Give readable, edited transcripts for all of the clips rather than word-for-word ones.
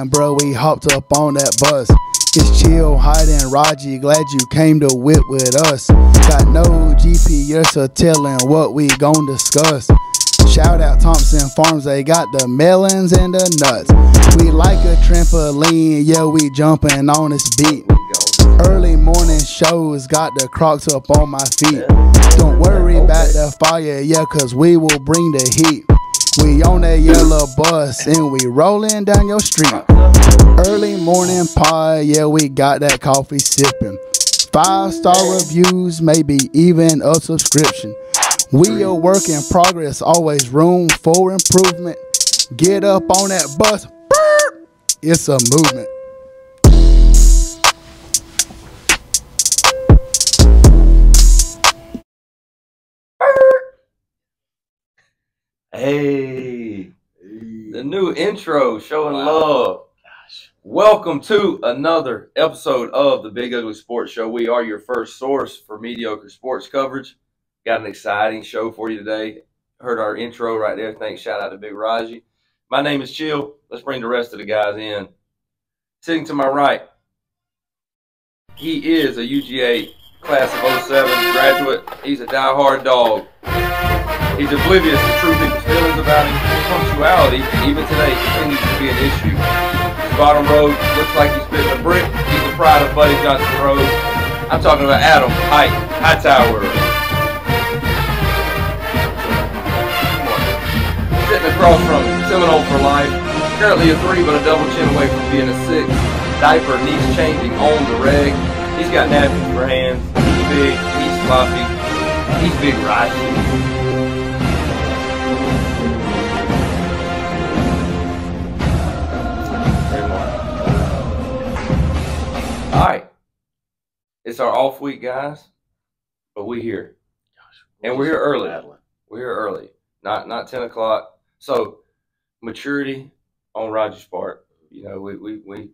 man, bro, we hopped up on that bus. It's Chill, Hyde, and Raji, glad you came to whip with us. Got no GPS or telling what we gon' discuss. Shout out Thompson Farms, they got the melons and the nuts. We like a trampoline, yeah, we jumping on this beat. Early morning shows, got the Crocs up on my feet. Don't worry about the fire, yeah, cause we will bring the heat. We on that yellow bus and we rolling down your street. Early morning pie, yeah, we got that coffee sipping. 5-star reviews, maybe even a subscription. We a work in progress, always room for improvement. Get up on that bus, it's a movement. Hey, the new intro showing love. Gosh. Welcome to another episode of the Big Ugly Sports Show. We are your first source for mediocre sports coverage. Got an exciting show for you today. Heard our intro right there. Thanks. Shout out to Big Raji. My name is Chill. Let's bring the rest of the guys in. Sitting to my right, he is a UGA class of 07 graduate. He's a diehard dog. He's oblivious to true people's feelings about him. Punctuality, even today, continues to be an issue. His bottom road looks like he's spitting a brick. He's the pride of Buddy Johnson Road. I'm talking about Adam Hightower. Sitting across from Seminole for life. Currently a 3, but a double chin away from being a 6. Diaper needs changing on the reg. He's got napkins for hands. He's big. He's sloppy. He's Big Raji. All right, it's our off week, guys, but we're here, and we're here early. We're here early, not 10 o'clock. So maturity on Raji's part. You know, we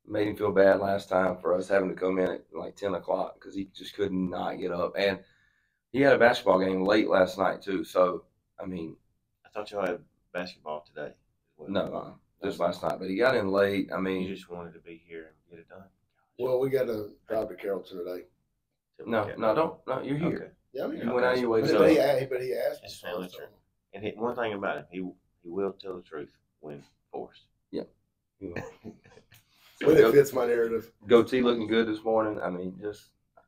made him feel bad last time for us having to come in at like 10 o'clock because he just could not get up, and he had a basketball game late last night too. So I mean, I thought y'all had basketball today. No, just last night. But he got in late. I mean, you just wanted to be here and get it done. Well, we got to drive to Carrollton today. No, you're here. Okay. Yeah, I mean, you went out of your way. But he asked me. It's family trip. And one thing about him, he will tell the truth when forced. Yep. When it fits my narrative. Goatee looking good this morning. I mean,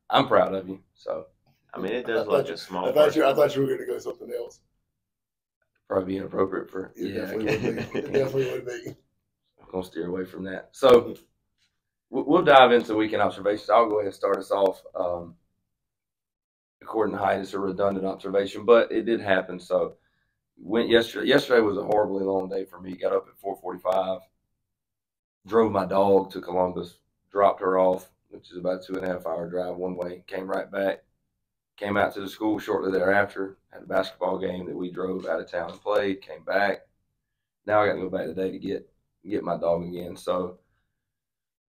I'm proud of you. So, I mean, it does look a small. I thought you were going to go something else. Probably be inappropriate for. It definitely would be. I'm gonna steer away from that. So. We'll dive into weekend observations. I'll go ahead and start us off. According to Hyde, it's a redundant observation, but it did happen. So, went yesterday. Yesterday was a horribly long day for me. Got up at 4:45. Drove my dog to Columbus. Dropped her off, which is about a 2.5-hour drive one way. Came right back. Came out to the school shortly thereafter. Had a basketball game that we drove out of town and played. Came back. Now I got to go back today to get my dog again. So.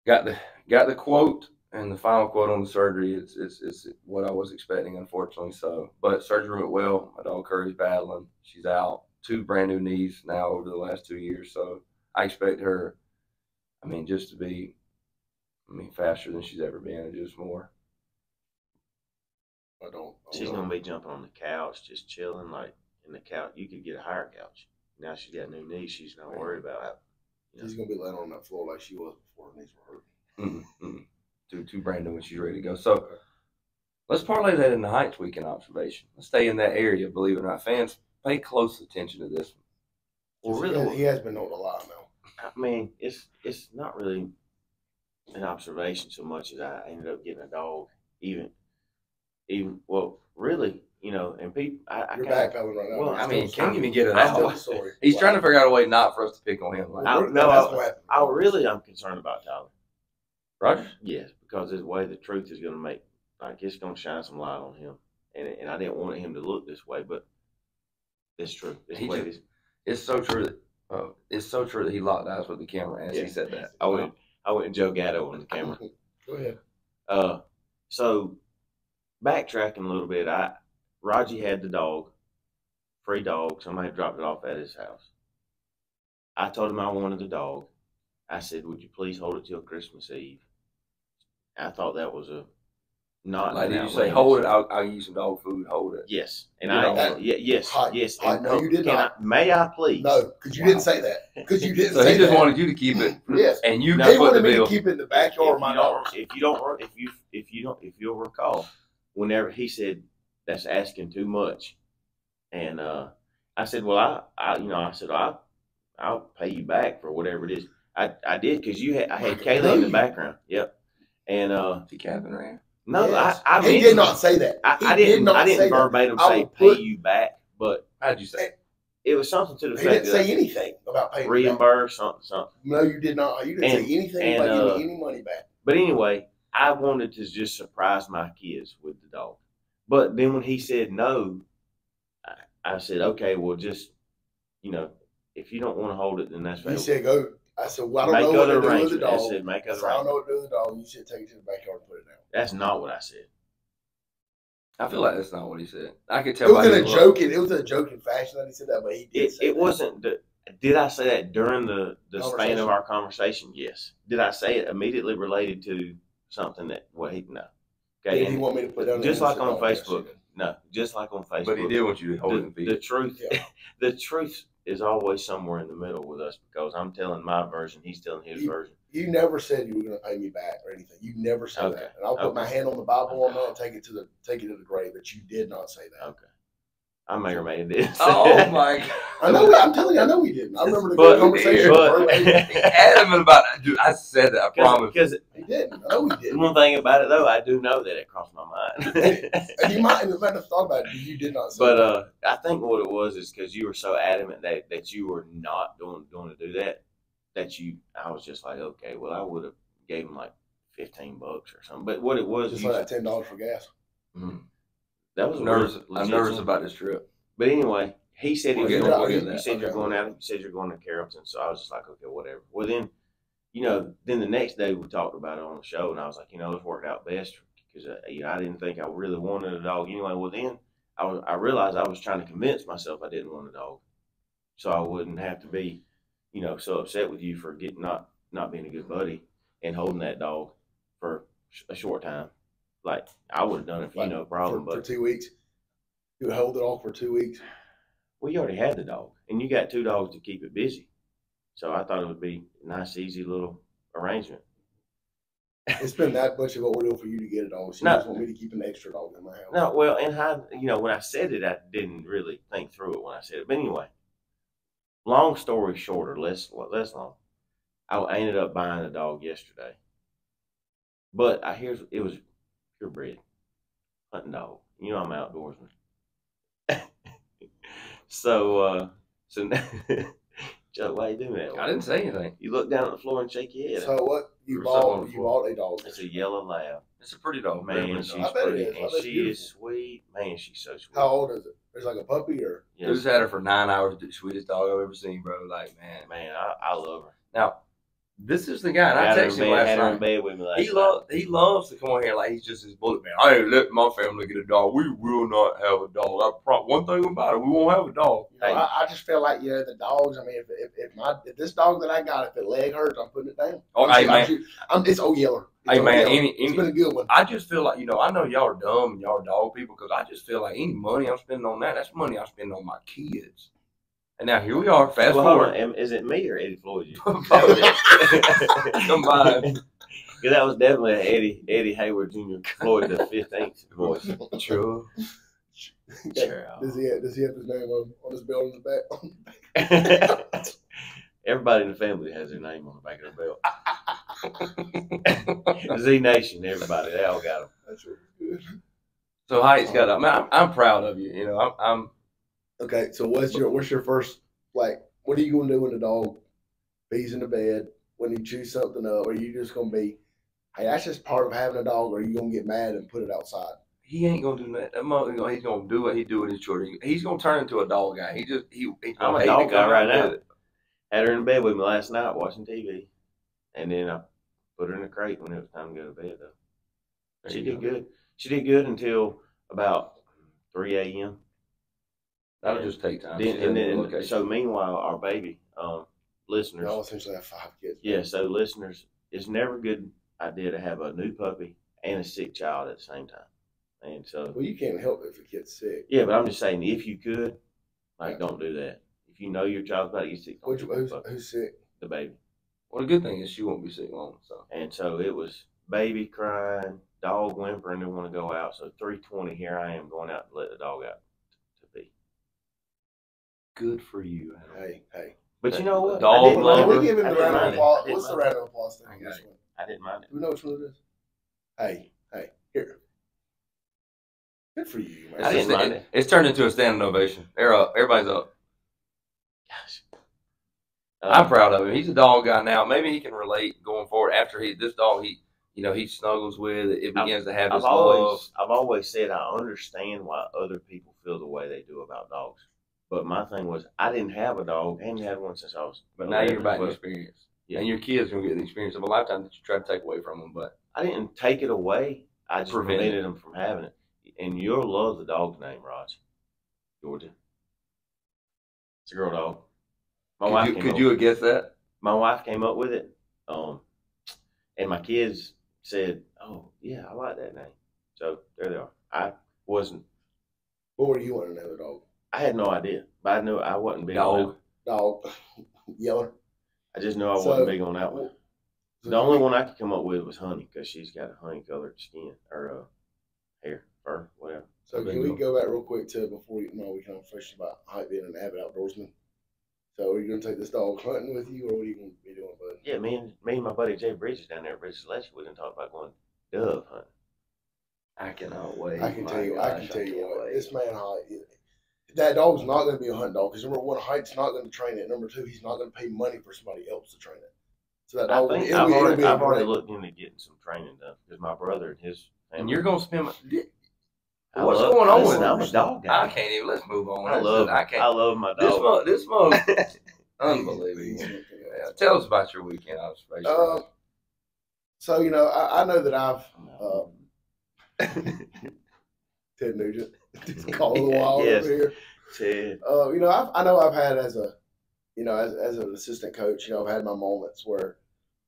Got the quote, and the final quote on the surgery is what I was expecting, unfortunately. So, but surgery went well. My dog Curry's battling. She's out. 2 brand new knees now over the last 2 years. So I expect her, just to be, faster than she's ever been, and just more. She's gonna be jumping on the couch, just chilling, like in the couch. You could get a higher couch. Now she's got new knees. She's not worried about it. She's going to be laying on that floor like she was before her knees were hurt. Two brand new when she's ready to go. So let's parlay that in the Heights weekend observation. Let's stay in that area, believe it or not. Fans, pay close attention to this one. Well, really, he has been known a lot now. I mean, it's not really an observation so much as I ended up getting a dog. Even well, really, and people. You're backpedaling right now. Well, can't even get it out. He's trying to figure out a way not for us to pick on him. I'm concerned about Tyler. Roger? Yes, because there's a way the truth is going to make, it's going to shine some light on him. And I didn't want him to look this way, but it's true. It's so true that he locked eyes with the camera as he said that. I went Joe Gatto on the camera. Go ahead. So backtracking a little bit, Raji had the dog, free dog. Somebody dropped it off at his house. I told him I wanted the dog. I said, would you please hold it till Christmas Eve? I thought that was a not Like, did you say, outlandish. hold it? I'll give you some dog food. Hold it. Yes, and You know, yes. And no, you did not. May I please? No, because you didn't say that. Because you didn't So say he just that. wanted you to keep it. Yes. And you They put wanted the me bill. to keep it in the backyard of my dogs. If you'll recall, whenever he said that's asking too much, and I said, well, I'll pay you back for whatever it is. I did because I had Kayla in the background. Yep. And The cabin ran. no, Yes. I He did not say that. I didn't verbatim say pay you back, but How'd you say? it was something to the He fact didn't say anything about paying me back. reimburse something. No, you did not. You didn't say anything about giving me any money back. But anyway, I wanted to just surprise my kids with the dog. But then when he said no, I said, okay, well, just, if you don't want to hold it, then that's fine. You said go. I said, well, I don't know what to do with the dog. I said, make other I don't know what to do with the dog. You should take it to the backyard and put it down. That's not what I said. I feel like that's not what he said. I could tell. It was in a joking fashion that he said that, but he did. It wasn't. Did I say that during the span of our conversation? Yes. Did I say it immediately related to something that no? Okay. Did he want me to put down just like on Facebook? No, just like on Facebook. But he did want you to hold it. The truth, the truth is always somewhere in the middle with us because I'm telling my version, he's telling his version. You never said you were going to pay me back or anything. You never said that, and I'll put my hand on the Bible on that and take it to the grave. But you did not say that. Okay. I may or may have did. Oh my God! I know. I'm telling you, I know we didn't. I remember the good conversation. Adamant about it. Dude, I said that. I promise. Because he didn't. I know we didn't. One thing about it, though, I do know that it crossed my mind. And you might have thought about it. You did not say but I think what it was is because you were so adamant that you were not going to do that. I was just like, okay, well, I would have gave him like $15 or something. But what it was, just like that $10 for gas. Mm-hmm. That was nervous. I'm nervous about this trip. But anyway, he said you said you're going out. You said you're going to Carrollton. So I was just like, okay, whatever. Well, then, then the next day we talked about it on the show, and I was like, this worked out best because I didn't think I really wanted a dog anyway. Well, then I realized I was trying to convince myself I didn't want a dog, so I wouldn't have to be, so upset with you for not being a good buddy and holding that dog for a short time. Like, I would have done it for no problem. For 2 weeks? You would hold it off for 2 weeks? Well, you already had the dog, and you got 2 dogs to keep it busy. So I thought it would be a nice, easy little arrangement. It's been that much of a ordeal for you to get a dog. So you just want me to keep an extra dog in my house. No, well, and when I said it, I didn't really think through it when I said it. But anyway, long story shorter, less long. I ended up buying a dog yesterday. But it was purebred hunting dog. I'm an outdoorsman. So Joe, why you doing that? I didn't say anything. You look down at the floor and shake your head. So what? You bought a dog. It's a yellow lab. It's a pretty dog. Man, she's pretty. And she is sweet. Man, she's so sweet. How old is it? It's like a puppy or? Yes. Who's had her for 9 hours? The sweetest dog I've ever seen, bro. Like, man, I love her. Now, this is the guy, and I texted him last night. In bed with me last he loves to come on here like he's just his bullet man. I ain't let my family get a dog. We will not have a dog. One thing about it, we won't have a dog. I just feel like the dogs. I mean, if this dog that I got, if the leg hurts, I'm putting it down. Oh, hey man, it's old yeller. Hey man, it's been a good one. I just feel like I know y'all are dumb and y'all are dog people because I just feel like any money I'm spending on that's money I spend on my kids. And now here we are, fast forward. Is it me or Eddie Floyd? Combined. Because that was definitely Eddie Hayward Jr. Floyd the 15th voice. True. Does he have his name on his belt on the back? Everybody in the family has their name on the back of their belt. Z Nation, everybody, they all got them. That's really good. So Height's got I'm proud of you. I'm okay. So what's your first, like, what are you gonna do when the dog pees in the bed, when he chews something up? Or are you just gonna be, hey, that's just part of having a dog, or are you gonna get mad and put it outside? He ain't gonna do that. He's gonna do what he do with his children. He's gonna turn into a dog guy. I'm a dog guy right now. Had her in bed with me last night watching TV, and then I put her in a crate when it was time to go to bed. Though she did good. She did good until about 3 a.m. That'll just take time. So meanwhile, our baby, listeners. Y'all essentially have 5 kids. Yeah, so listeners, it's never a good idea to have a new puppy and a sick child at the same time. And so, well, you can't help it if a kid's sick. yeah, but I'm just saying, if you could, like, don't do that. If you know your child's about to get sick, Who's sick? The baby. Well, the good thing is she won't be sick long. So. And so it was baby crying, dog whimpering, didn't want to go out. So 3:20, here I am going out to let the dog out to be. Good for you, Adam. Hey. But you know what? Dog lover. We give him the round of applause. What's the round of applause thing? This one? I didn't mind it. Do we know which one it is? Hey, here. Good for you, man. I didn't mind it. It's turned into a standing ovation. They're up. Everybody's up. Gosh. I'm proud of him. He's a dog guy now. Maybe he can relate going forward. After this dog, he snuggles with it. It begins to have this love. I've always said I understand why other people feel the way they do about dogs. But my thing was, I didn't have a dog. I hadn't had one since I was. But now you're about to experience. Yeah. And your kids are going to get the experience of a lifetime that you try to take away from them. But I didn't take it away. I just prevented them from having it. And you'll love the dog's name, Raj. Georgia. It's a girl dog. Could you have guessed that? My wife came up with it. And my kids said, "Oh, yeah, I like that name." So there they are. I wasn't. What were you wanting to name the dog? I had no idea, but I knew I wasn't big on that. Dog. Yeller. I just knew I wasn't big on that one. The only one I could come up with was Honey, because she's got a honey-colored skin or hair, fur, whatever. So can we go back real quick to before we conversation about Hype being an avid outdoorsman? So are you going to take this dog hunting with you, or what are you going to be doing, bud? Yeah, me and my buddy Jay Bridges down there at Bridges Lake, we're going to talk about going dove hunting. I cannot wait. I can tell you what. This man, that dog's not going to be a hunting dog, because number one, Hype's not going to train it. Number two, he's not going to pay money for somebody else to train it. So that dog, I've already looked into getting some training done, because my brother and his family. And you're going to spend. What's going on with I'm a dog guy? I can't even. Let's move on. I love my dog. This month, unbelievable. Yeah, tell us about your weekend observation. So I know that I've Ted Nugent call of the wild over here. Ted. I know I've had as an assistant coach, I've had my moments where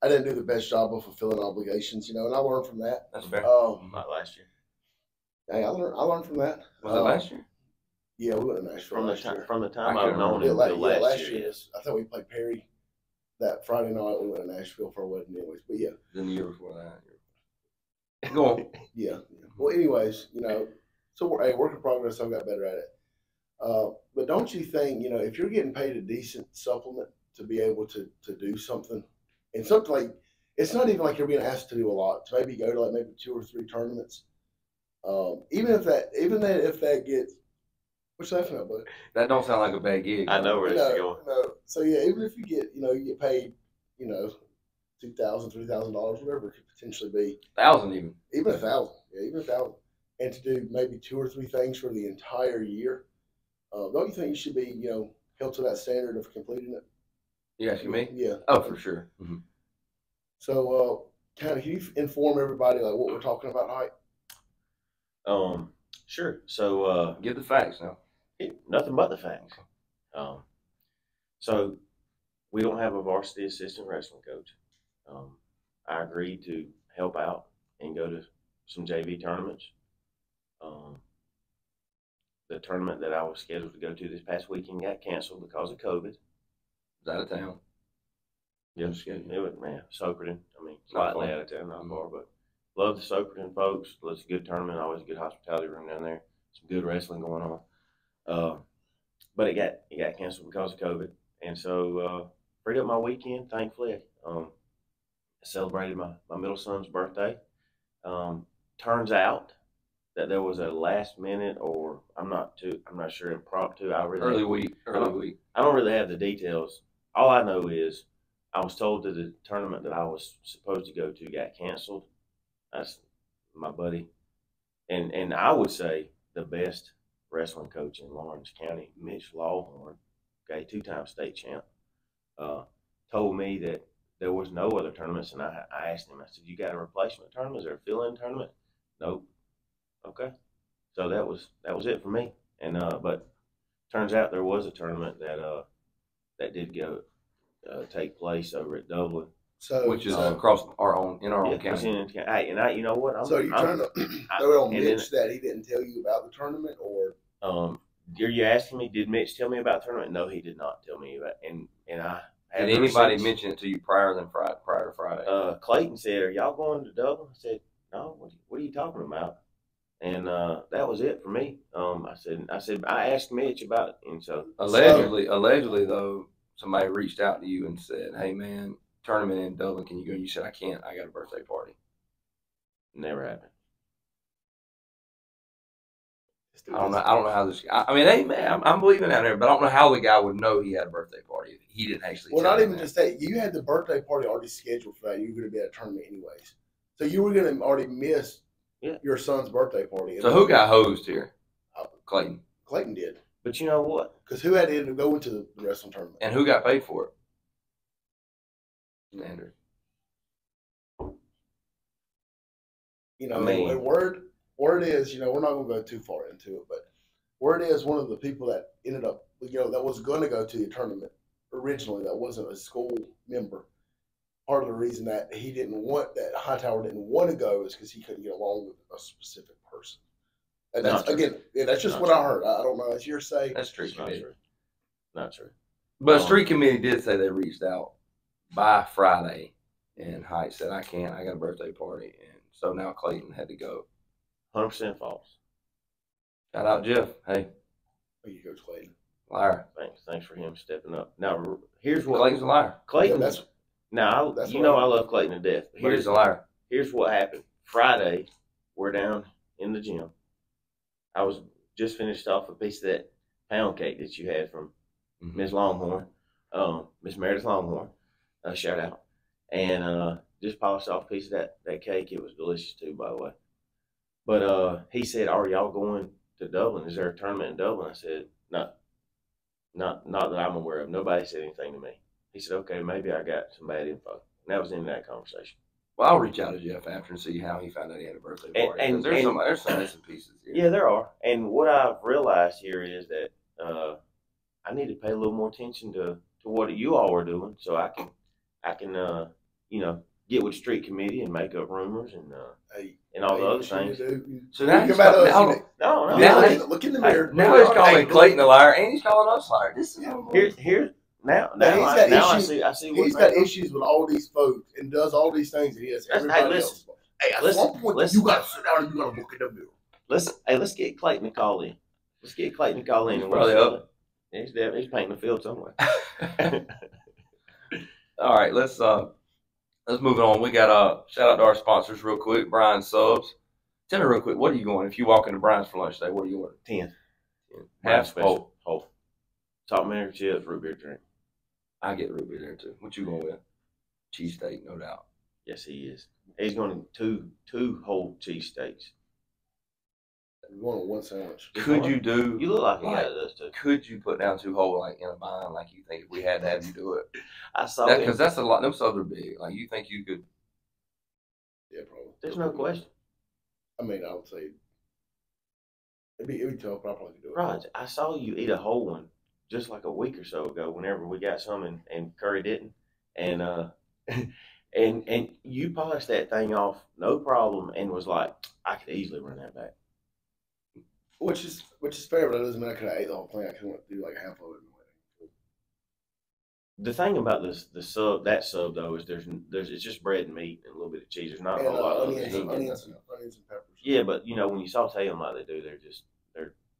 I didn't do the best job of fulfilling obligations, and I learned from that. That's fair. Not last year. Hey, I learned from that. Was it last year? Yeah, we went to Nashville From the time I've known him until last year. I thought we played Perry that Friday night. We went to Nashville for a wedding, anyways. But yeah, then the year before that. Go on. Yeah. Well, anyways, so we're work in progress. I've got better at it. But don't you think, if you're getting paid a decent supplement to be able to do something, and something like, it's not even like you're being asked to do a lot, to maybe go to maybe 2 or 3 tournaments. Even if that gets, what's that about, bud? That don't sound like a bad gig. I know where this is going. No. So yeah, even if you get, you get paid, $2,000, $3,000, whatever it could potentially be. 1,000 even. Even 1,000. Yeah, even 1,000. And to do maybe 2 or 3 things for the entire year. Don't you think you should be, held to that standard of completing it? You asking me? Yeah. Oh, for sure. Mm-hmm. So, can you inform everybody what we're talking about, Hype? Sure. So, give the facts now. Nothing but the facts. So we don't have a varsity assistant wrestling coach. I agreed to help out and go to some JV tournaments. The tournament that I was scheduled to go to this past weekend got canceled because of COVID. Was out of town. Yeah, it was, man, Soperton. I mean, slightly out of town, not far, but love the Soperton folks. It's a good tournament. Always a good hospitality room down there. Some good wrestling going on. But it got canceled because of COVID, and so freed up my weekend. Thankfully, I celebrated my middle son's birthday. Turns out that there was a last minute, or I'm not sure, impromptu. Early week. I don't really have the details. All I know is I was told that the tournament that I was supposed to go to got canceled. That's my buddy, and I would say the best wrestling coach in Lawrence County, Mitch Lawhorn, okay, 2-time state champ, told me that there was no other tournaments, and I asked him, I said, "You got a replacement tournament? Is there a fill-in tournament?" Nope. Okay. So that was it for me. And but turns out there was a tournament that did go take place over at Dublin. So, which is across our own county. Hey, and you know what? so you're trying to throw on Mitch that he didn't tell you about the tournament, or are you asking me? Did Mitch tell me about the tournament? No, he did not tell me about. And I did anybody mention it to you prior to Friday? Clayton said, "Are y'all going to Dublin?" I said, "No. What are you talking about?" And that was it for me. I said I asked Mitch about it, and so allegedly though, somebody reached out to you and said, "Hey man, tournament in Dublin, can you go?" You said, "I can't. I got a birthday party." Never happened. I don't know how this. I mean, hey man, I'm believing out there, but I don't know how the guy would know he had a birthday party if he didn't actually. Well, not even just that. You had the birthday party already scheduled for that. You were going to be at a tournament anyways, so you were going to already miss your son's birthday party. So who got hosed here? Clayton. Clayton did. But you know what? Because who had to go into the wrestling tournament? And who got paid for it? Standard. You know, and word is, you know, we're not going to go too far into it, but word is one of the people that ended up, you know, that was going to go to the tournament originally, that wasn't a school member. Part of the reason that he didn't want, that Hightower didn't want to go is because he couldn't get along with a specific person. And that's, again, that's just what I heard. I don't know. It's your say. That's street committee. Not true. But street committee did say they reached out by Friday, and Height said, "I can't. I got a birthday party." And so now Clayton had to go. 100% false. Shout out Jeff. Hey. There you go, Clayton. Liar. Thanks for him stepping up. Now, here's what. Clayton's a liar. Clayton. Yeah, I love Clayton to death. But he's a liar. Here's what happened. Friday, we're down in the gym. I was just finished off a piece of that pound cake that you had from Miss Longhorn, Miss Meredith Longhorn. Shout out. And just polished off a piece of that cake. It was delicious too, by the way. But he said, "Are y'all going to Dublin? Is there a tournament in Dublin?" I said, "No, not that I'm aware of. Nobody said anything to me." He said, "Okay, maybe I got some bad info." And that was the end of that conversation. Well, I'll reach out to Jeff after and see how he found out he had a birthday party. And there's some missing pieces here. Yeah, there are. And what I've realized here is that I need to pay a little more attention to what you all are doing, so I can you know, get with the street committee and make up rumors and all the other things. So now he's look in the mirror. Now he's calling Clayton a liar, and he's calling us liar. This is here's now I see he's got issues with all these folks and does all these things that he has everybody else. Hey, at one point you got to sit down and you got to book in the middle. Let's get Clayton to call in. Let's get Clayton to call in. Probably up. He's painting the field somewhere. All right, let's move on. We got shout out to our sponsors real quick. Brian Subs. Tell me real quick, what are you going? If you walk into Brian's for lunch today, what are you ordering? 10. Half special. Whole. Salt vinegar chips, root beer drink. I get root beer there too. What you going with? Cheesesteak, no doubt. Yes, he is. He's going to two whole cheesesteaks. You want one sandwich. Could you do? You look like a guy that does too. Could you put down 2 whole like in a bind like you think if we had to have you do it? I saw that because that's a lot. Them subs are big. Like you think you could? Yeah, probably. There's no question. I mean, I would say it'd be tough, but I'll probably do it. Raj, I saw you eat a whole one just like a week or so ago. Whenever we got some and Curry didn't, and and you polished that thing off no problem and was like, I could easily run that back. Which is fair, but that doesn't mean I could have ate the whole thing. I could have do like half of it. The thing about that sub though is there's it's just bread and meat and a little bit of cheese. There's not a lot of onions and peppers. Yeah, but you know when you saute them like they do,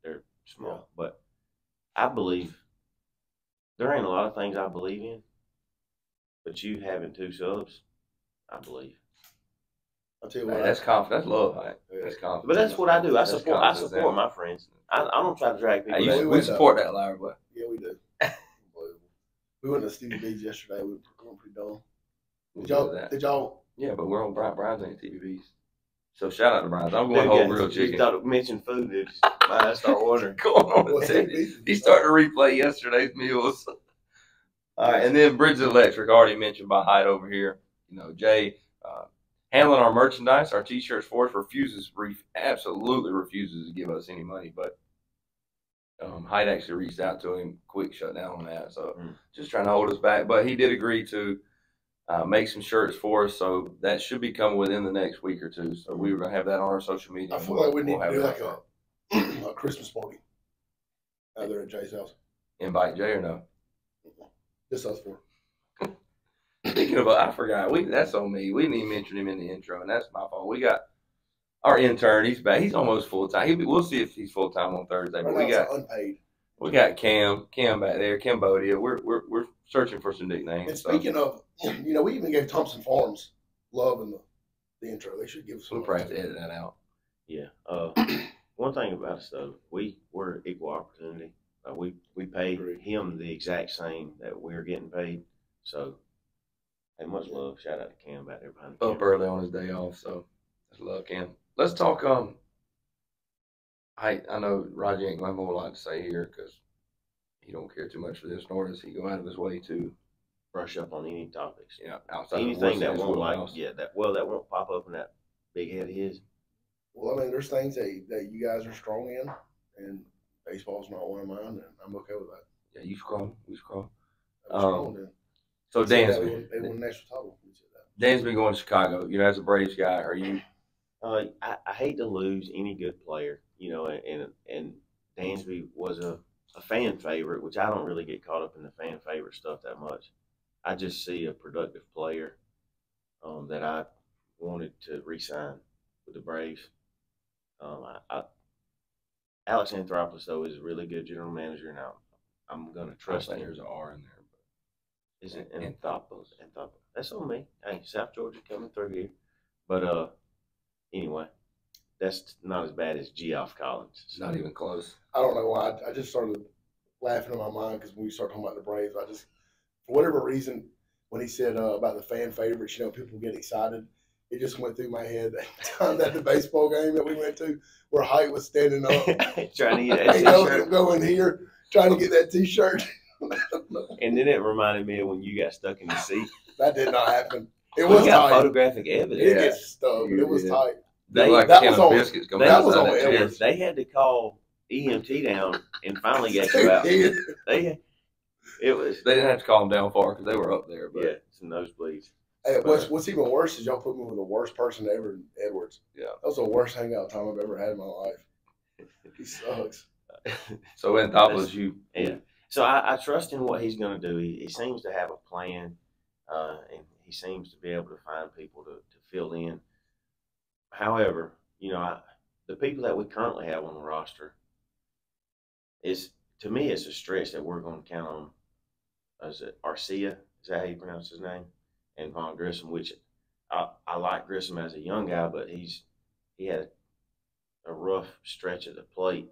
they're small. Yeah. But I believe there ain't a lot of things I believe in, but you having 2 subs, I believe. I'll tell you what. That's confidence. That's love. Right? That's confidence. But that's what I do. I support my friends. I don't try to drag people. Hey, we support that, Larry, boy. Yeah, we do. We went to Stevie B's yesterday. We were pretty dull. Did y'all? Yeah, but we're on Brian's ain't TVB's. So shout out to Brian's. I'm going whole real chicken. You thought it mentioned food, dude. I start ordering. Going on. He started to replay yesterday's meals. All right, and then Bridges Electric, already mentioned by Hyde over here. You know, Jay handling our merchandise, our T-shirts for us, absolutely refuses to give us any money, but Hyde actually reached out to him, quick shut down on that. So just trying to hold us back. But he did agree to make some shirts for us. So that should be coming within the next week or two. So we were going to have that on our social media. I feel like we need to do like a Christmas party out there at Jay's house. Invite Jay or no? Just us four. Speaking of, I forgot. That's on me. We didn't even mention him in the intro, and that's my fault. We got our intern. He's back. He's almost full time. We'll see if he's full time on Thursday. But we got unpaid. We got Cam back there. Cambodia. We're searching for some nicknames. And speaking of, we even gave Thompson Farms love in the intro. They should give us. We'll probably have to edit that out. Yeah. One thing about us though, we're equal opportunity. We pay him the exact same that we're getting paid. So, hey, much love. Shout out to Cam back there behind the camera. Up early on his day off, so that's love, Cam. Let's talk. I know Roger ain't gonna have a whole lot to say here because he don't care too much for this, nor does he go out of his way to brush up on any topics. Yeah, outside anything that won't that won't pop up in that big head of his. Well, I mean, there's things that you guys are strong in, and baseball's not one of mine, and I'm okay with that. Yeah, you strong. So Dansby, they won the national title. Dansby going to Chicago. As a Braves guy, are you? I hate to lose any good player, and Dansby was a fan favorite, which I don't really get caught up in the fan favorite stuff that much. I just see a productive player that I wanted to re-sign with the Braves. Alex Anthopoulos, though, is a really good general manager, and I'm going to trust him. There's an R in there. But is it Anthopoulos? That's on me. Hey, South Georgia coming through here. But anyway, that's not as bad as Geoff Collins. It's not even close. I don't know why. I just started laughing in my mind because when we start talking about the Braves, for whatever reason, when he said about the fan favorites, people get excited. It just went through my head that time at the baseball game that we went to where Height was standing up. Trying to get that T-shirt. Going here, trying to get that T-shirt. And then it reminded me of when you got stuck in the seat. That did not happen. It was got tight. Photographic evidence. It gets stuck. It was tight. That was on biscuits going that was on Edwards. They had to call EMT down and finally got you out. They didn't have to call them down far because they were up there. But yeah, some nosebleeds. Hey, what's even worse is y'all put me with the worst person ever in Edwards. Yeah. That was the worst hangout time I've ever had in my life. He sucks. So Anthopoulos, yeah. So I trust in what he's going to do. He seems to have a plan, and he seems to be able to find people to fill in. However, the people that we currently have on the roster to me, it's a stretch that we're going to count on. Is it Arcia? Is that how you pronounce his name? And Von Grissom, which I like Grissom as a young guy, but he had a rough stretch at the plate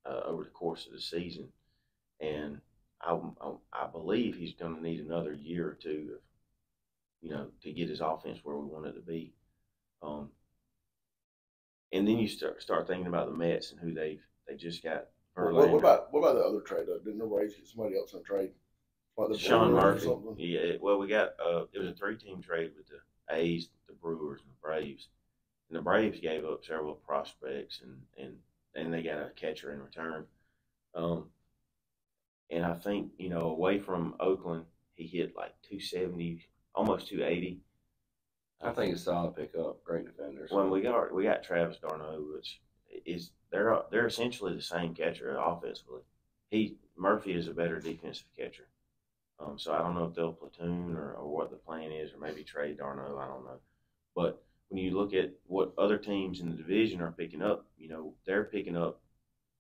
over the course of the season, and I believe he's going to need another year or two, to get his offense where we want it to be. And then you start thinking about the Mets and who they just got. What about the other trade though? Didn't the Braves get somebody else in trade? Sean Murphy. Yeah, well, we got it was a 3-team trade with the A's, the Brewers, and the Braves. And the Braves gave up several prospects, and they got a catcher in return. And I think away from Oakland, he hit like 270, almost 280. I think it's a solid pickup. Great defender. Well, we got Travis d'Arnaud, which is they're essentially the same catcher offensively. Murphy is a better defensive catcher. So I don't know if they'll platoon or what the plan is, or maybe trade d'Arnaud. I don't know. But when you look at what other teams in the division are picking up, they're picking up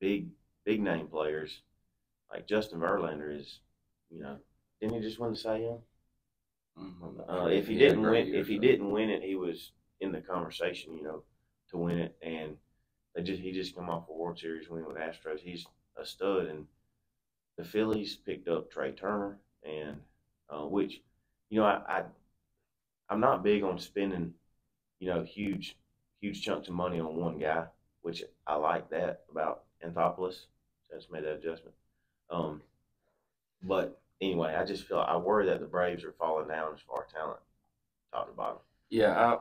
big name players. Like Justin Verlander is, didn't he just win the Cy Young? If he didn't win it, he was in the conversation, to win it. And he just come off a World Series win with Astros. He's a stud, and the Phillies picked up Trey Turner. And which, I'm not big on spending, huge chunks of money on one guy, which I like that about Anthopoulos. That's made that adjustment. But anyway, I worry that the Braves are falling down as far as talent, top to bottom. Yeah,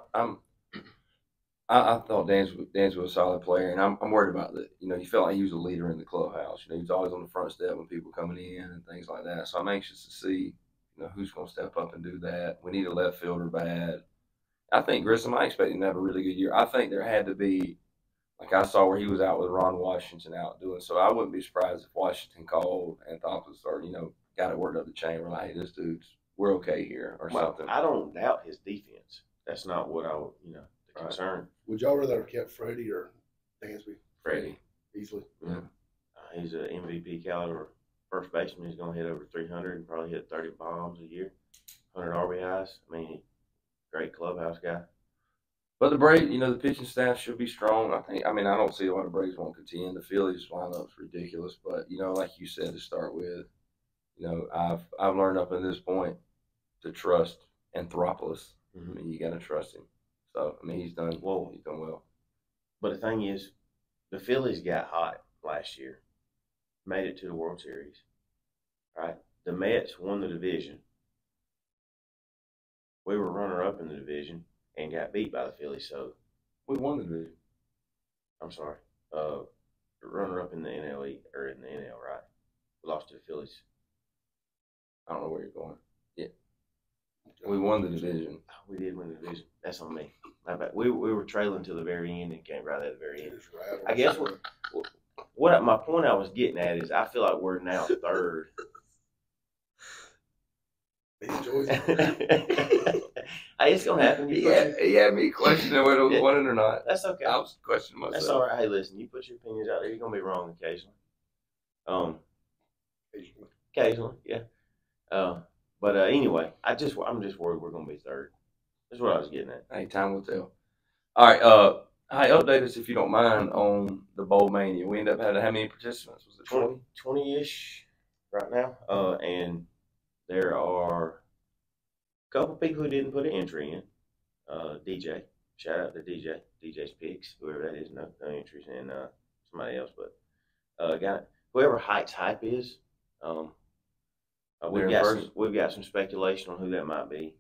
I thought Dansby was a solid player, and I'm worried about that. You know, he felt like he was a leader in the clubhouse. You know, he was always on the front step when people coming in and things like that. So I'm anxious to see, you know, who's going to step up and do that. We need a left fielder bad. I think Grissom, I expect him to have a really good year. I think there had to be, like I saw where he was out with Ron Washington out doing. So I wouldn't be surprised if Washington called Anthopoulos or, you know, got it worked up the chain. We're like, hey, this dude's, we're okay here or something. I don't doubt his defense. That's not what the concern. Would y'all rather have kept Freddie or Dansby? Freddie. Easily. Yeah. He's an MVP caliber first baseman. He's going to hit over 300 and probably hit 30 bombs a year, 100 RBIs. I mean, great clubhouse guy. But the Braves, you know, the pitching staff should be strong. I don't see why the Braves won't contend. The Phillies lineup's ridiculous, but you know, like you said to start with, you know, I've learned up at this point to trust Anthopoulos. I mean, you got to trust him. So I mean, he's done well. But the thing is, the Phillies got hot last year, made it to the World Series, right? The Mets won the division. We were runner-up in the division and got beat by the Phillies. So we won the division. I'm sorry, runner-up in the NL or in the NL, right? We lost to the Phillies. I don't know where you're going. Yeah, we won the division. We did win the division. That's on me. We were trailing to the very end and came right at the very end. I guess what my point I was getting at is I feel like we're now third. It's gonna happen. He had me questioning whether it was winning or not. That's okay. I was questioning myself. That's all right. Hey, listen, you put your opinions out there. You're gonna be wrong occasionally. Occasionally, yeah. But anyway, I'm just worried we're gonna be third. That's what I was getting at. Hey, time will tell. All right. Hey, update us if you don't mind on the Bowl Mania. We ended up having how many participants? Was it 20? 20-ish right now. And there are a couple people who didn't put an entry in. DJ, shout out to DJ, DJ's Picks, whoever that is, no entries, and somebody else, but whoever Heights Hype is. We've got some speculation on who that might be.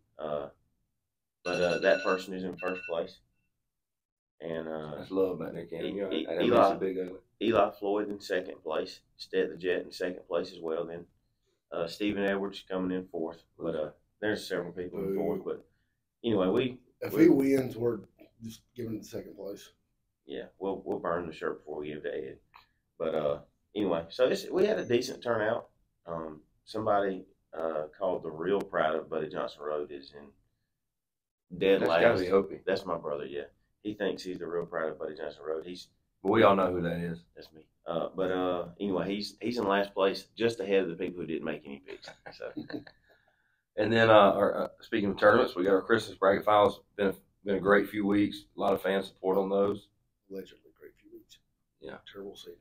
But that person is in first place. And that's love back there, Cam. Eli Floyd in second place. Stead the Jet in second place as well. Then Stephen Edwards coming in fourth. But there's several people in fourth. But anyway, if he wins, we're just giving him the second place. Yeah, we'll burn the shirt before we give it to Ed. But anyway, so we had a decent turnout. Somebody called the real Pride of Buddy Johnson Road is in dead last. That's gotta be Opie. That's my brother. Yeah, he thinks he's the real Pride of Buddy Johnson Road. But we all know who that is. That's me. But anyway, he's in last place, just ahead of the people who didn't make any picks. So. And then, speaking of tournaments, we got our Christmas bracket finals. Been a great few weeks. A lot of fan support on those. Allegedly great few weeks. Yeah, terrible season.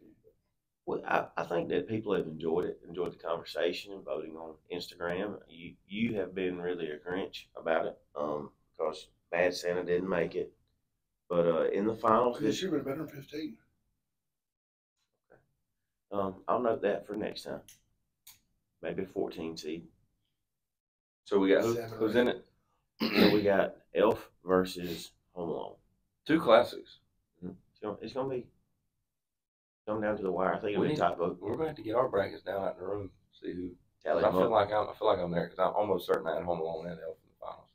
Well, I think that people have enjoyed the conversation and voting on Instagram. You have been really a Grinch about it, because Bad Santa didn't make it. But in the finals, it should have been better than 15. Okay. I'll note that for next time. Maybe a 14 seed. So we got who's in it? So we got Elf versus Home Alone. Two classics. It's gonna be coming down to the wire. I think it'll be top vote. We're gonna have to get our brackets down out in the room. See who. I feel like I'm there because I'm almost certain I had Home Alone and Elf in the finals.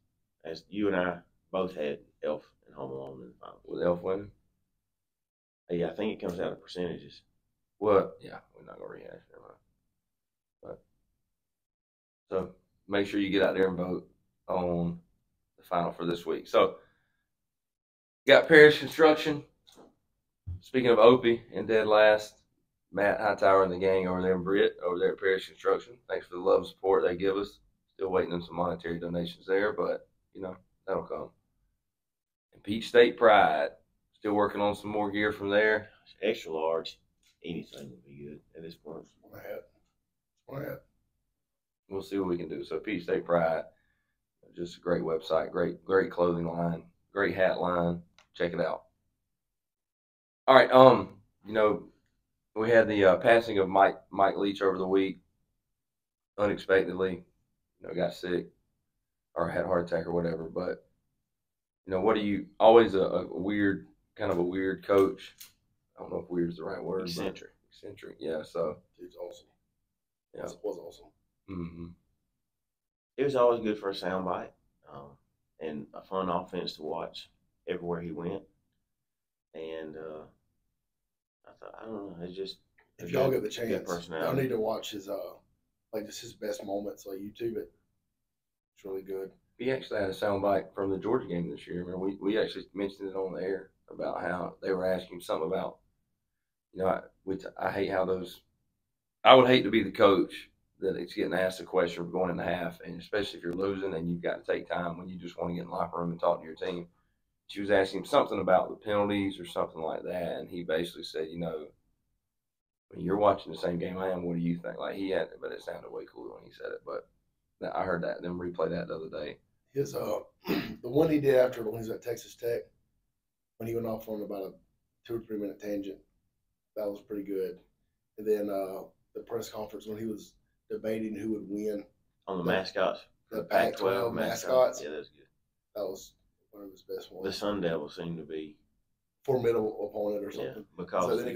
As you and I both had Elf and Home Alone in the finals. Was Elf winning? Yeah, I think it comes out of percentages. Well, yeah, we're not gonna rehash it, but so make sure you get out there and vote on the final for this week. So got Parish Construction. Speaking of Opie in dead last, Matt Hightower and the gang over there in Britt, over there at Parish Construction. Thanks for the love and support they give us. Still waiting on some monetary donations there, but, you know, that'll come. And Peach State Pride, still working on some more gear from there. Extra large, anything would be good at this point. We'll see what we can do. So Peach State Pride, just a great website, great clothing line, great hat line. Check it out. All right, you know, we had the passing of Mike Leach over the week. Unexpectedly, you know, got sick or had a heart attack or whatever. But You know, what do you always a weird kind of a weird coach? I don't know if weird is the right word. Eccentric. Eccentric, yeah. So Dude's awesome. yeah, Was awesome. mm-hmm. It was always good for a soundbite, and a fun offense to watch everywhere he went. And I thought, I don't know, it's just if y'all get the chance, good personality. y'all need to watch his like just his best moments, like YouTube it. It's really good. He actually had a soundbite from the Georgia game this year. Remember, we actually mentioned it on the air about how they were asking him something about, you know, I hate how those. I would hate to be the coach that it's getting asked a question going in the half, and especially if you're losing and you've got to take time when you just want to get in the locker room and talk to your team. She was asking him something about the penalties or something like that, and he basically said, you know, when you're watching the same game I am, what do you think? Like he had, but it sounded way cooler when he said it. But I heard that them replay that the other day. His the one he did after when he was at Texas Tech, when he went off on about a 2 or 3 minute tangent, that was pretty good. And then the press conference when he was debating who would win on the mascots, the Pac-12 mascots. Yeah, that's good. That was one of his best ones. The Sun Devils seem to be formidable opponent or something. Yeah,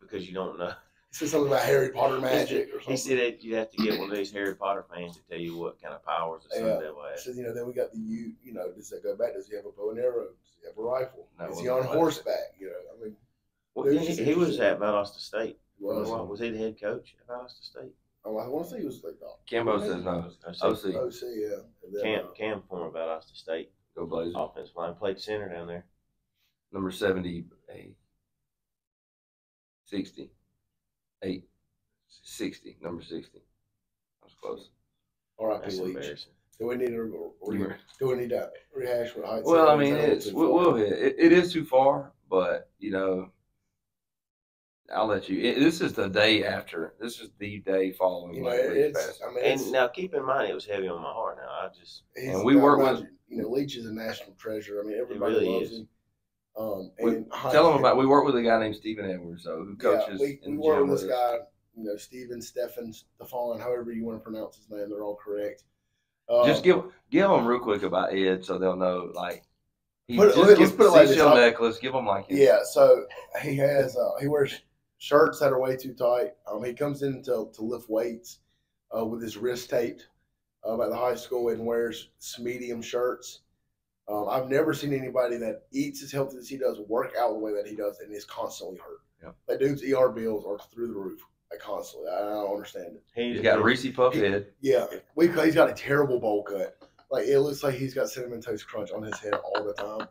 because you don't know. He said something about Harry Potter magic or something. He said that you have to get one of these Harry Potter fans to tell you what kind of powers the Sun Devil has. He said, you know, then we got you know, does that go back? Does he have a bow and arrow? Does he have a rifle? No, is he on horseback? You know, I mean. Well, he was at Valdosta State. Was he the head coach at Valdosta State? I want to say he was like Cambo says no. OC. OC, yeah. And then, Cam former Valdosta State. Go Blazers. Offensive line. Played center down there. Number 78. 60. 60. Number 60. I was close. R.I.P. Leach. Do we need to rehash what Heights? Well, I mean, we'll hit. It is too far, but you know, I'll let you. This is the day after. This is the day following. You know, and now keep in mind, it was heavy on my heart. Now and we work with. You know, Leach is a national treasure. I mean, everybody really loves him. Tell them about. We work with a guy named Stephen Edwards, who coaches. We work with this guy. You know, Stefan, however you want to pronounce his name, they're all correct. Just give them real quick about Ed, so they'll know. Like, let's put it like this. Necklace. Give them like his. Yeah. So he has he wears shirts that are way too tight. He comes in to lift weights with his wrist taped at the high school and wears medium shirts. I've never seen anybody that eats as healthy as he does, work out the way that he does, and is constantly hurt. Yeah. That dude's ER bills are through the roof, like constantly. I don't understand it. He's got a Reese Puff head. Yeah, he's got a terrible bowl cut. Like it looks like he's got Cinnamon Toast Crunch on his head all the time.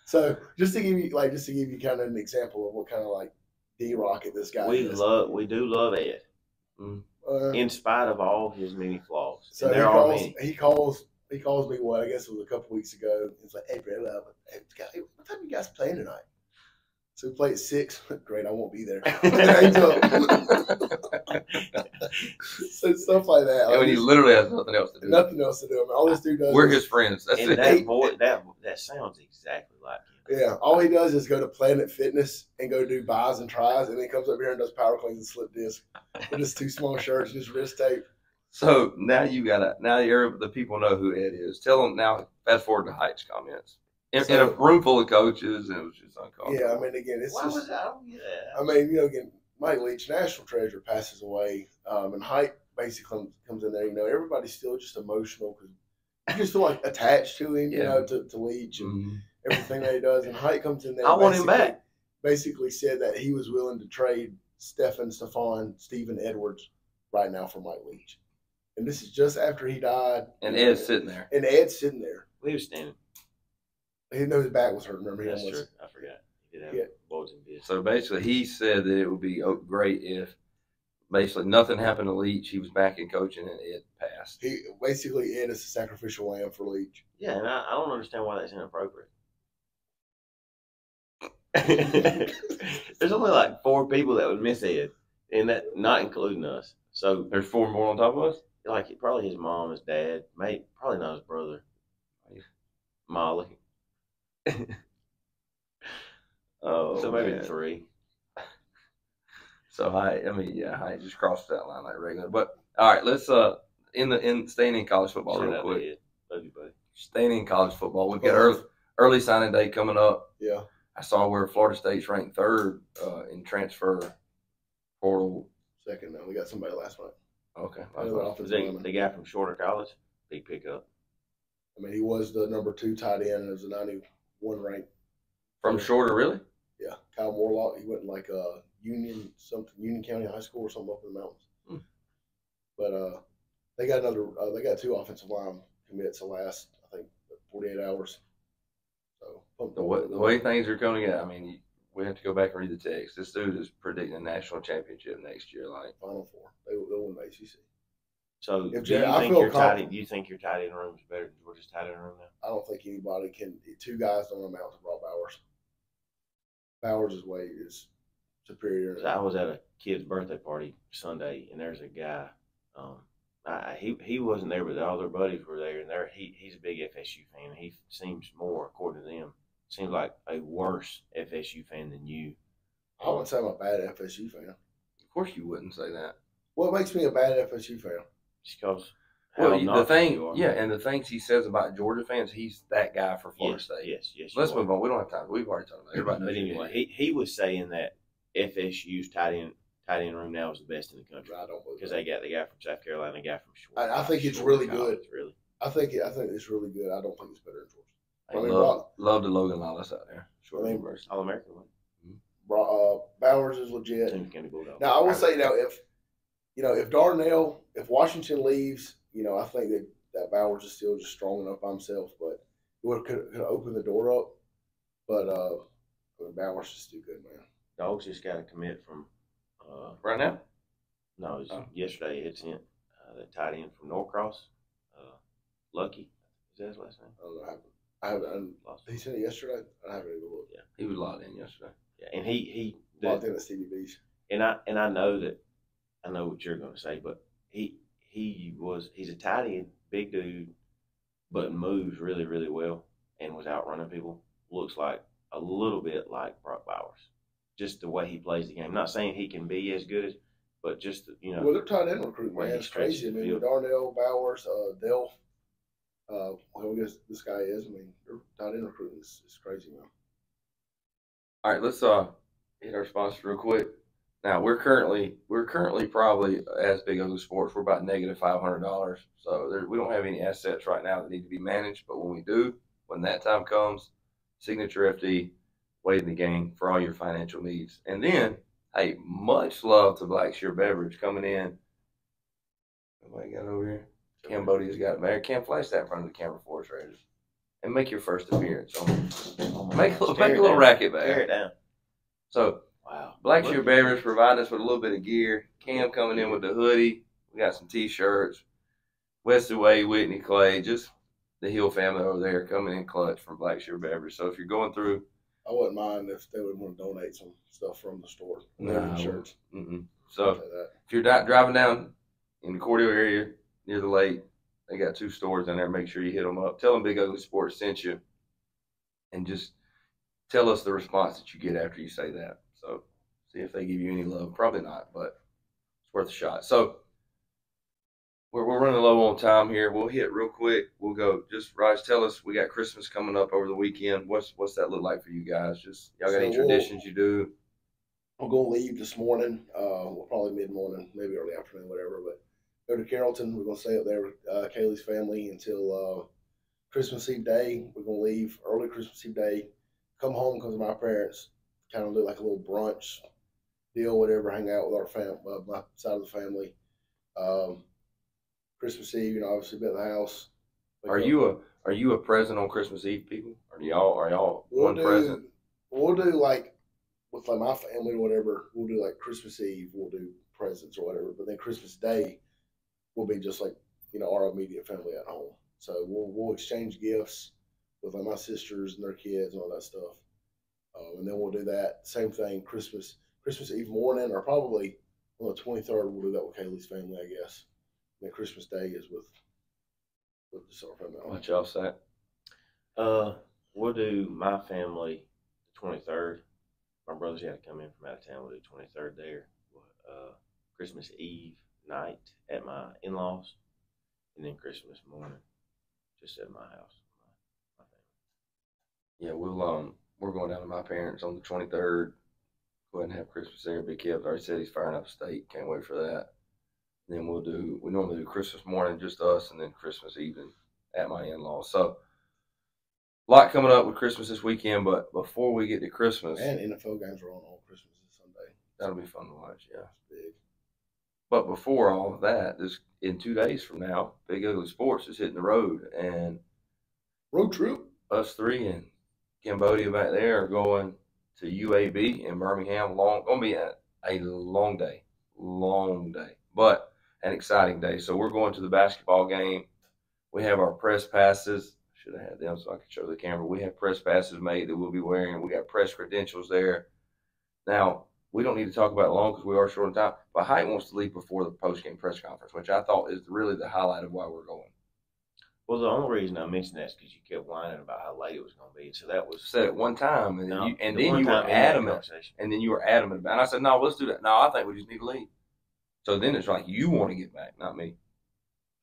So just to give you kind of an example of what kind of like D-Rocket this guy is. We do love Ed, in spite of all his many flaws. So there are many. He calls me I guess it was a couple weeks ago. He's like, "Hey, bro, what time you guys playing tonight?" So we play at 6. Great, I won't be there. So stuff like that. And when he literally has nothing else to do. Nothing else to do. I mean, all this dude does. We're his friends. That's and it. that sounds exactly like him. Yeah, all he does is go to Planet Fitness and go do buys and tries, and then he comes up here and does power cleans and slip disc with just 2 small shirts and his wrist tape. So now the people know who Ed is. Tell them now. Fast forward to Heights comments in a room full of coaches, and it was just uncomfortable. Yeah, I mean, again, it's why just. Was I don't get that. I mean, you know, again, Mike Leach, national treasure, passes away, and Height basically comes in there. You know, everybody's still just emotional because you just feel like attached to him. You know, to Leach and everything that he does. And Height comes in there. I want him back. Basically said that he was willing to trade Stephen Edwards right now for Mike Leach. And this is just after he died. And Ed's sitting there. He was standing. He knew his back was hurting. Remember, that's true. I forgot. He did have bulging discs. So basically, he said that it would be great if basically nothing happened to Leach. He was back in coaching, and Ed passed. Ed is a sacrificial lamb for Leach. Yeah, and I don't understand why that's inappropriate. There's only like 4 people that would miss Ed, and that not including us. So there's 4 more on top of us. Like probably his mom, his dad, probably not his brother, Molly. So maybe 3. So Height just crossed that line like regular. But all right, let's staying in college football real quick. Love you, buddy. staying in college football. We've got early signing day coming up. Yeah. I saw where Florida State's ranked 3rd in transfer portal. 2nd now. We got somebody last night. Okay. The guy from Shorter College, big pickup. I mean, he was the number 2 tight end and it was a 91 rank. From Shorter, really? Yeah. Kyle Morlock. He went in like Union County High School or something up in the mountains. But they got they got 2 offensive line commits the last, I think, 48 hours. So the way things are going to get, I mean, we have to go back and read the text. This dude is predicting a national championship next year, like Final Four. They'll win the ACC. So if do you think your tight end room is better than Georgia's tight end room now? I don't think anybody can. 2 guys don't amount to Rob Bowers. Bowers' way is superior. I was at a kid's birthday party Sunday, and there's a guy. He wasn't there, but all their buddies were there, and he's a big FSU fan. He seems more, according to them, seems like a worse FSU fan than you. I wouldn't say I'm a bad FSU fan. Of course you wouldn't say that. What makes me a bad FSU fan? Just because. The things he says about Georgia fans, he's that guy for Florida State. Yes. Let's move on. We don't have time. We've already talked about it. Everybody knows. But anyway, he was saying that FSU's tight end room now is the best in the country. I don't believe because they got the guy from South Carolina, the guy from Shore. I think it's really good. Really, I think it's really good. I don't think it's better than Georgia. Love the Logan Lawless out there. Shore University, All American one. Bowers is legit. Now I will say if Darnell, if Washington leaves, I think that Bowers is still just strong enough by himself, but it could open the door up. But Bowers is still good, man. Dogs just got a commit from right now. No, it was yesterday. It's in the tight end from Norcross, Lucky. Is that his last name? I don't know. I haven't. He sent it yesterday. I haven't even looked. Yeah, he was logged in yesterday. Yeah, and he logged in at Stevie B's. And I know what you're going to say, but he's a tight end, big dude, but moves really, really well and was outrunning people. Looks like a little bit like Brock Bowers, just the way he plays the game. I'm not saying he can be as good as, but just Well, they're tight end recruiting, man. It's crazy. I mean, Darnell, Bowers, Delph, I guess this guy is. I mean, their tight end recruiting is crazy, man. All right, let's hit our sponsors real quick. Now we're currently probably as Big Ugly Sports. We're about negative $500, so we don't have any assets right now that need to be managed. But when we do, when that time comes, Signature FD, Wade in the Gang for all your financial needs. And then, hey, much love to Blackshear Beverage coming in. What I got over here? Cambodia's got it there. Cam, flash that in front of the camera for us, Raiders, and make your first appearance. Make a little racket back. Tear it down. So. Wow. Blackshear Beverage providing us with a little bit of gear. Cam coming in with the hoodie. We got some T-shirts. Wesley Wade, Whitney Clay, just the Hill family over there coming in clutch from Blackshear Beverage. So if you're going through, I wouldn't mind if they would want to donate some stuff from the store. Shirts. So if you're driving down in the Cordell area near the lake, they got 2 stores in there. Make sure you hit them up. Tell them Big Ugly Sports sent you, and just tell us the response that you get after you say that. So see if they give you any love. Probably not, but it's worth a shot. So we're running low on time here. We'll hit real quick. We'll go. Just Raj, tell us, we got Christmas coming up over the weekend. What's that look like for you guys? Just y'all got any traditions you do? I'm gonna leave this morning. Well, probably mid-morning, maybe early afternoon, whatever. But go to Carrollton. We're gonna stay up there with Kaylee's family until Christmas Eve day. We're gonna leave early Christmas Eve day. Come home because of my parents. Kind of do like a little brunch deal, whatever. Hang out with our family, my side of the family. Christmas Eve, obviously be at the house. Are you a present on Christmas Eve, people? Are y'all present? We'll do like with like my family or whatever. We'll do like Christmas Eve. We'll do presents or whatever. But then Christmas Day will be just like our immediate family at home. So we'll exchange gifts with like my sisters and their kids and all that stuff. And then we'll do that same thing Christmas Eve morning, or probably on the 23rd. We'll do that with Kaylee's family, I guess. And then Christmas Day is with just our family. What y'all say? We'll do my family the 23rd. My brothers had to come in from out of town. We'll do 23rd there. Christmas Eve night at my in-laws, and then Christmas morning just at my house. Yeah, we're going down to my parents on the 23rd. Go ahead and have Christmas there. Big Kev's already said he's firing up state. Can't wait for that. And then we normally do Christmas morning, just us, and then Christmas evening at my in-laws. So a lot coming up with Christmas this weekend, but before we get to Christmas, and NFL games are on Christmas and Sunday. That'll be fun to watch. Yeah, big. But before all of that, in 2 days from now, Big Ugly Sports is hitting the road, and road trip. Us three and Cambodia back there are going to UAB in Birmingham. Gonna be a long day, but an exciting day. So we're going to the basketball game. We have our press passes. Should have had them so I could show the camera. We have press passes made that we'll be wearing. We got press credentials there. Now, we don't need to talk about it long because we are short on time, but Height wants to leave before the post-game press conference, which I thought is really the highlight of why we're going. Well, the only reason I mentioned that is because you kept whining about how late it was going to be. So that was said it one time, and no, then you were adamant. And then you were adamant about it. And I said, no, let's do that. No, I think we just need to leave. So then it's like you want to get back, not me.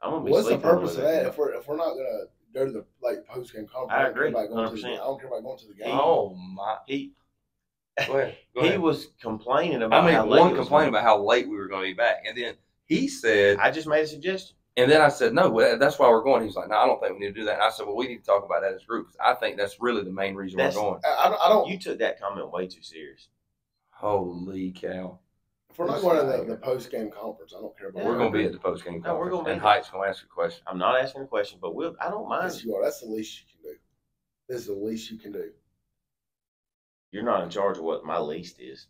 I'm gonna be What's the purpose of that if we're not gonna go to the post game conference? I agree. I don't care about going to the game. Oh my! Go ahead. He was complaining about. I made one complaint about how late we were going to be back, and then he said, "I just made a suggestion." And then I said, "No, that's why we're going." He's like, "No, I don't think we need to do that." And I said, "Well, we need to talk about that as a group. I think that's really the main reason we're going." I don't. You took that comment way too serious. Holy cow! If we're not going to the post game conference, I don't care about. We're going to be at the post game conference. No, we're going to be. And Height's going to ask a question. I'm not asking a question, but I don't mind. Yes, you are. That's the least you can do. This is the least you can do. You're not in charge of what my least is.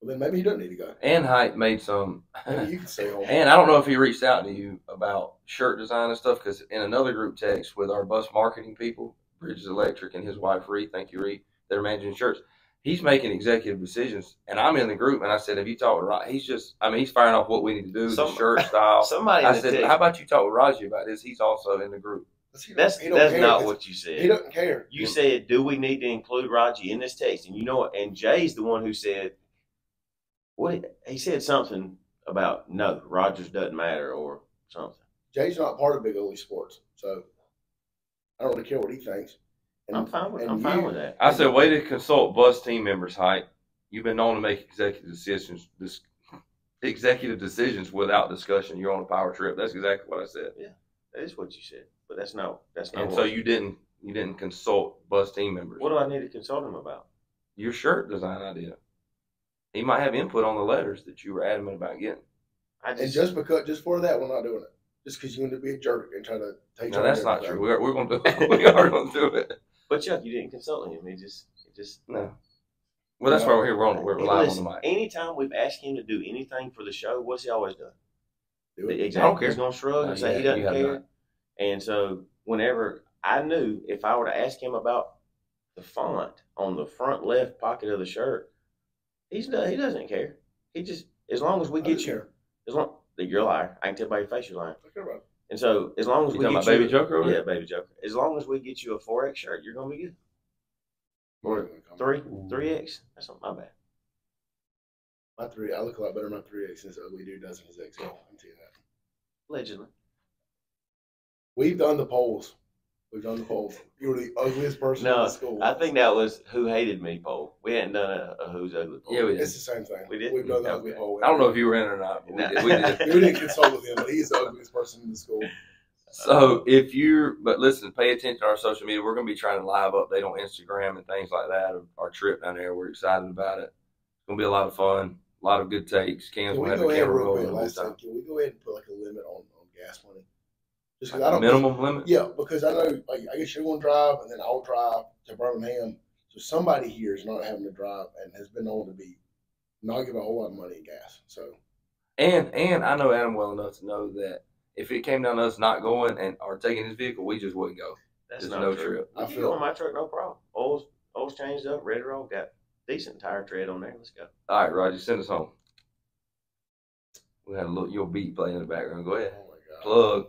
Well, then maybe you don't need to go. And Height made some. Maybe you can stay home. And I don't know if he reached out to you about shirt design and stuff, because in another group text with our bus marketing people, Bridges Electric and his wife Ree, thank you Ree, they're managing shirts. He's making executive decisions, and I'm in the group, and I said, have you talked with Raji? He's firing off what we need to do, the shirt style. I said, how about you talk with Raji about this? He's also in the group. That's not what you said. He doesn't care. You said, do we need to include Raji in this text? And you know what? And Jay's the one who said, he said something about, no, Rogers doesn't matter or something. Jay's not part of Big Ugly Sports, so I don't really care what he thinks. And I'm fine with that. I said, way to consult bus team members, Height. You've been known to make executive decisions without discussion. You're on a power trip. That's exactly what I said. Yeah, that is what you said. But that's not. And so you didn't consult bus team members. What do I need to consult him about? Your shirt design idea. He might have input on the letters that you were adamant about getting. Just for that, we're not doing it. Just because you want to be a jerk and try to take. No, that's not true. We're going to do it. We are going to do it. But Chuck, you didn't consult him. He just no. Well, that's why we're here. We're live on the mic. Anytime we've asked him to do anything for the show, what's he always done? Exactly. I don't care. He's going to shrug and say he doesn't care. Not. And so whenever I knew if I were to ask him about the font on the front left pocket of the shirt, he doesn't care. He just, as long as we get you, as long you're a liar. I can tell by your face you're lying. And so, as long as we get you, Baby Joker over there? Baby Joker. As long as we get you a 4X shirt, you're gonna be good. Or 3X. That's not my bad. My 3. I look a lot better in my 3X since ugly dude does in his XL. I can tell you that. Allegedly. We've done the polls. You were the ugliest person in the school. I think that was who hated me poll. We hadn't done a who's ugly poll. Yeah, we did. It's the same thing. We did. We've done the ugly poll. I don't know if you were in it or not. But we did. We didn't consult with him, but he's the ugliest person in the school. So but listen, pay attention to our social media. We're going to be trying to live update on Instagram and things like that of our trip down there. We're excited about it. It's going to be a lot of fun, a lot of good takes. Cams will have a camera rolling the whole time. Can we go ahead and put like a limit on gas money? Just like I don't minimum limit? Yeah, because I know, like, I guess you're going to drive, and then I'll drive to Birmingham. So somebody here is not having to drive and has been known to be not give a whole lot of money in gas. So, and I know Adam well enough to know that if it came down to us not going or taking his vehicle, we just wouldn't go. That's no trip. I feel on my truck, no problem. Oil's changed up, ready to roll. Got decent tire tread on there. Let's go. All right, Roger, send us home. We had your beat playing in the background. Go ahead. Oh my God. Plug.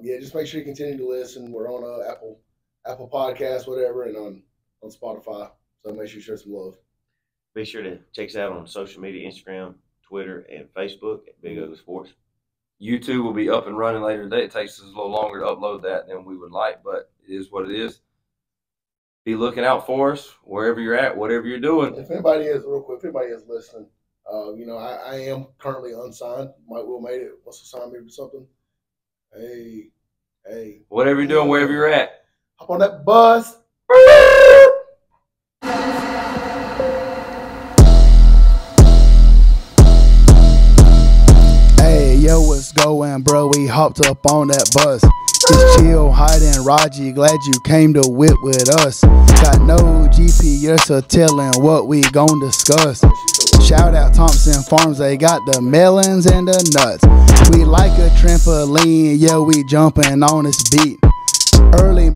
Yeah, just make sure you continue to listen. We're on Apple Podcasts, whatever, and on Spotify. So make sure you show some love. Be sure to check us out on social media, Instagram, Twitter, and Facebook at Big Ugly Sports. YouTube will be up and running later today. It takes us a little longer to upload that than we would like, but it is what it is. be looking out for us wherever you're at, whatever you're doing. If anybody is, real quick, if anybody is listening, I am currently unsigned. Mike Will made it. Wants to sign me for something. Hey. Whatever you're doing, wherever you're at. Hop on that bus. Hey, yo, what's going, bro? We hopped up on that bus. It's Chill, Hyde, and Raji. Glad you came to whip with us. Got no GPS so telling what we gon' discuss. Shout out Thompson Farms, they got the melons and the nuts. We like a trampoline, yeah, we jumping on this beat. Early